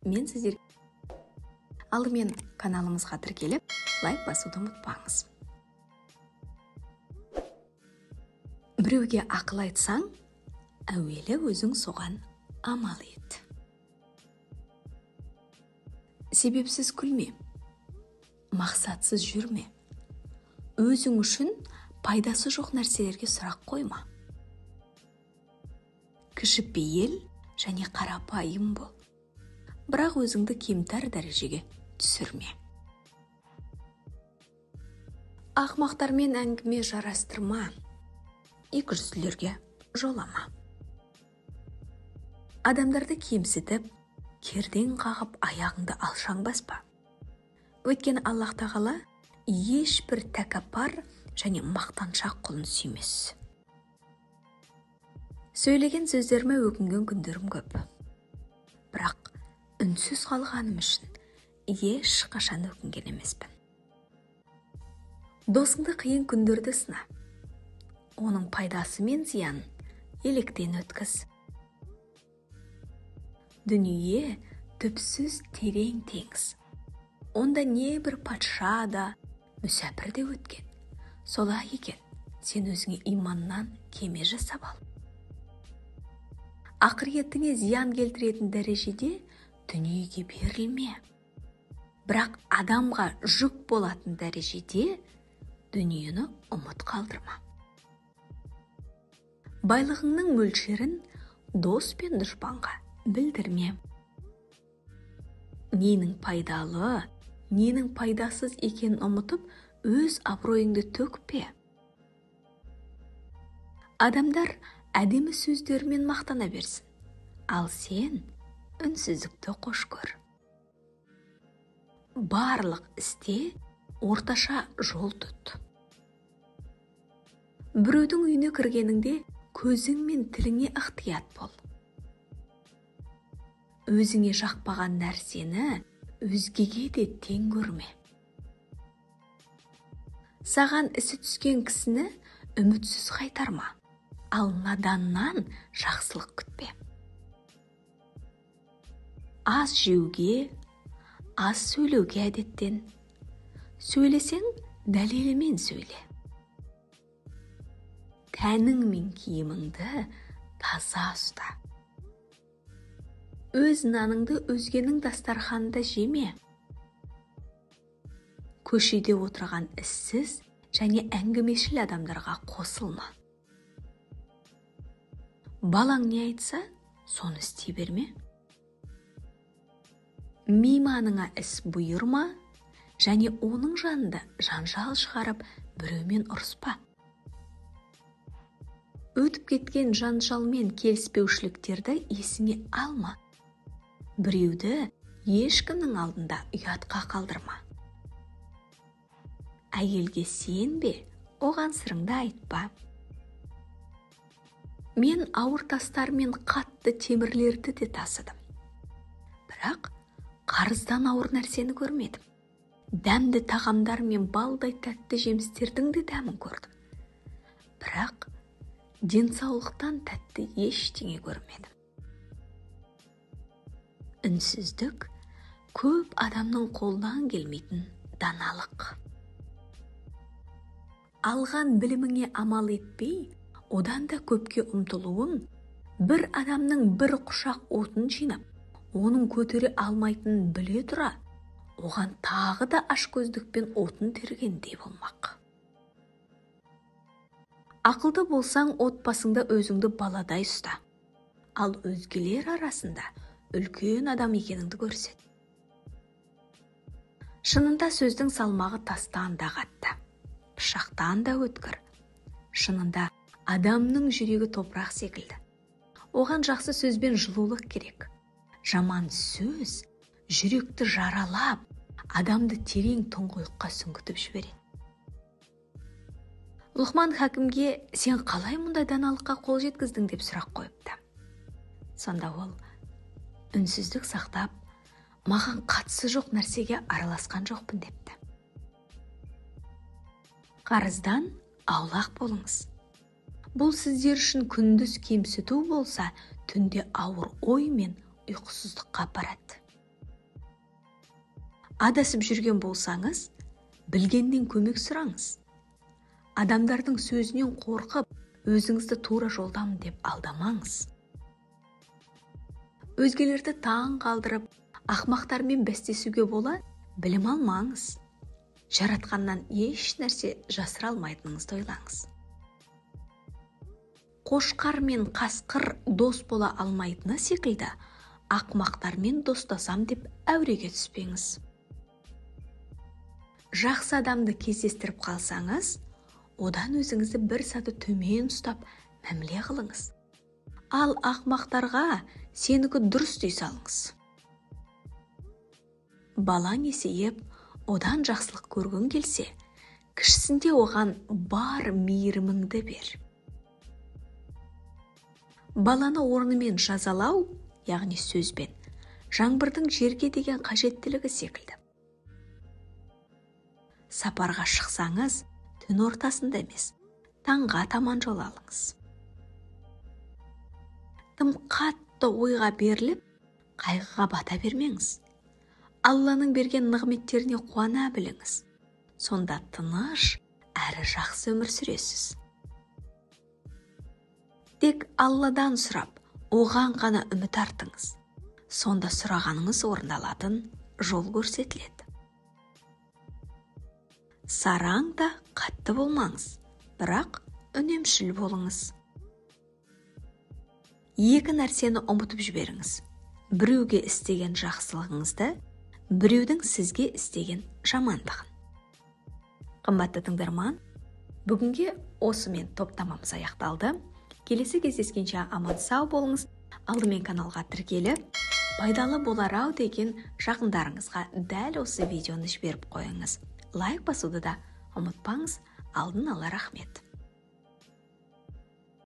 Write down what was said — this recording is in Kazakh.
Мен сіздер алдымен каналымызға тіркеліп, лайк басуды ұмытпаңыз. Біреуге ақыл айтсаң, әуелі өзің соған амал ет. Себепсіз күлме, мақсатсыз жүрме. Өзің үшін пайдасы жоқ нәрселерге сұрақ қойма. Кішіпейіл және қарапайым бол. Бірақ өзіңді кемтар дәрежеге түсірме. Ақымақтармен әңгіме жарастырма. Екіжүзділерге жолама. Адамдарды кемсітіп, кердең қағып аяғыңды алшаң баспа. Өйткені Аллах тағала ешбір тәкаппар және мақтаншақ құлын сүймес. Сөйлеген сөздеріме өкінген күндерім көп. Бірақ үнсіз қалғаным үшін ешқашан өкінген емеспін. Досыңды қиын күндерді сына. Оның пайдасы мен зиянын електен өткіз. Дүние түпсіз терең теңіз. Онда не бір патша да, мүсәпір де өткен. Солай екен, сен өзіңе иманнан кеме жасап ал. Ақыретіңе зиян келтіретін дәрежеде дүниеге берілме. Бірақ адамға жүк болатын дәрежеде дүниені ұмыт қалдырма. Байлығыңның мөлшерін дос пен дұшпанға білдірме. Ненің пайдалы, ненің пайдасыз екенін ұмытып, өз абыройыңды төкпе. Адамдар әдемі сөздерімен мақтана берсін, ал сен үнсіздікті қош көр. Барлық істе орташа жол тұт. Біреудің үйіне кіргеніңде көзің мен тіліңе ықтият бол. Өзіңе жақпаған нәрсені өзгеге де тең көрме. Саған ісі түскен кісіні үмітсіз қайтарма, ал наданнан жақсылық күтпе. Аз жеуге, аз сөйлеуге әдеттен. Сөйлесең, дәлелімен сөйле. Тәнің мен киіміңді таза ұста. Өз наныңды өзгенің дастарханында жеме. Көшеде отырған іссіз және әңгімешіл адамдарға қосылма. Балаң не айтса, соны істей берме. Мейманыңа іс бұйырма, және оның жанында жанжал шығарып, біреумен ұрыспа. Өтіп кеткен жанжалмен келіспеушіліктерді есіңе алма. Біреуді ешкімнің алдында ұятқа қалдырма. Әйелге сенбе, оған сырыңды айтпа. Мен ауыр тастар мен қатты темірлерді де тасыдым. Бірақ қарыздан ауыр нәрсені көрмедім. Дәмді тағамдар мен балдай тәтті жемістердің де дәмін көрдім. Бірақ денсаулықтан тәтті ештеңе көрмедім. Үнсіздік көп адамның қолдан келмейтін даналық. Алған біліміңе амал етпей, одан да көпке ұмтылуың, бір адамның бір құшақ отын жинап, оның көтере алмайтынын біле тұра, оған тағы да ашкөздікпен отын тергендей болмақ. Ақылды болсаң, отбасыңда өзіңді баладай ұста, ал өзгелер арасында үлкен адам екеніңді көрсет. Шынында сөздің салмағы тастан да қатты, пышақтан да өткір. Шынында адамның жүрегі топырақ секілді. Оған жақсы сөзбен жылулық керек. Жаман сөз жүректі жаралап, адамды терең тұңғиыққа сүңгітіп жібереді. Лұқман хакімге сен қалай мұндай даналыққа қол жеткіздің деп сұрақ қойыпты. Сонда ол үнсіздік сақтап, маған қатысы жоқ нәрсеге араласқан жоқпын депті. Қарыздан аулақ болыңыз. Бұл сіздер үшін күндіз кемсіту болса, түнде ауыр ой мен ұйқысыздыққа апарады. Адасып жүрген болсаңыз, білгеннен көмек сұраңыз. Адамдардың сөзінен қорқып, өзіңізді тура жолдамын деп алдамаңыз. Өзгелерді таң қалдырып, ақмақтармен бәстесуге бола білім алмаңыз. Жаратқаннан еш нәрсе жасыра алмайтыныңызды ойлаңыз. Қошқар мен қасқыр дос бола алмайтыны секілді, ақмақтармен достасам деп әуреге түспеңіз. Жақсы адамды кездестіріп қалсаңыз, одан өзіңізді бір саты төмен ұстап мәміле қылыңыз. Ал ақмақтарға сенікі дұрыс дей салыңыз. Балаң есейіп, одан жақсылық көргің келсе, кішісінде оған бар мейіріміңді бер. Баланы орнымен жазалау, яғни сөзбен, жаңбырдың жерге деген қажеттілігі секілді. Сапарға шықсаңыз, түн ортасында емес, таңға таман жол алыңыз. Тым қатты ойға беріліп, қайғыға бата бермеңіз. Алланың берген нығметтеріне қуана біліңіз. Сонда тыныш әрі жақсы өмір сүресіз. Тек Алладан сұрап, оған ғана үміт артыңыз. Сонда сұрағаныңыз орындалатын жол көрсетіледі. Сараң да қатты болмаңыз, бірақ үнемшіл болыңыз. Екі нәрсені ұмытып жіберіңіз. Біреуге істеген жақсылығыңызды, біреудің сізге істеген жамандығын. Қымбатты тыңдарман, бүгінге осымен топтамамыз аяқталды. Келесі кездескенше аман сау болыңыз. Алдымен каналға тіркеліп, пайдалы болар-ау деген жақындарыңызға дәл осы видеоны жіберіп қойыңыз. Лайк басуды да ұмытпаңыз. Алдын ала рахмет.